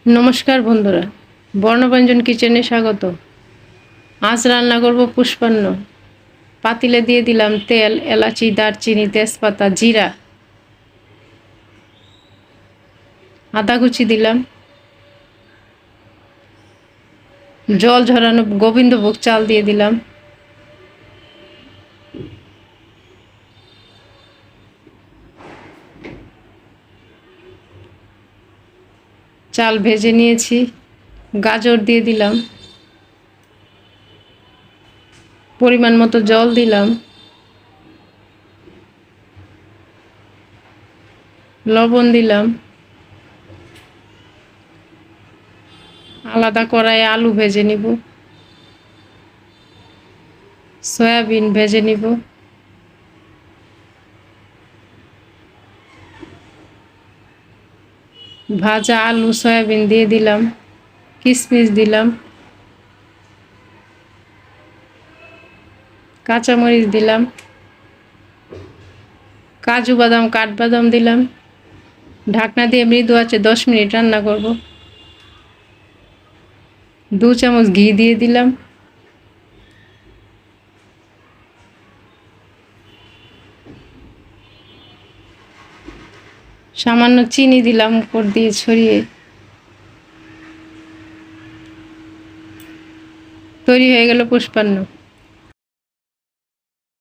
নমস্কার বন্ধুরা, বর্ণব্যঞ্জন কিচেনে স্বাগত। আজ রান্না করব পুষ্পান্ন। পাতিলে দিয়ে দিলাম তেল, এলাচি, দারচিনি, তেজপাতা, জিরা, আদা কুচি দিলাম, জল ঝরানো গোবিন্দভোগ চাল দিয়ে দিলাম, চাল ভেজে নিয়েছি, গাজর দিয়ে দিলাম, পরিমাণ মতো জল দিলাম, লবণ দিলাম, আলাদা কড়াইয়ে আলু ভেজে নিব, সয়াবিন ভেজে নিব, ভাজা আলু সয়াবিন দিয়ে দিলাম, কিশমিশ দিলাম, কাঁচামরিচ দিলাম, কাজু বাদাম কাঠবাদাম দিলাম। ঢাকনা দিয়ে মৃদু আঁচে 10 মিনিট রান্না করব। 2 চামচ ঘি দিয়ে দিলাম, সামান্য চিনি দিলাম উপর দিয়ে ছড়িয়ে। তৈরি হয়ে গেল পুষ্পান্ন।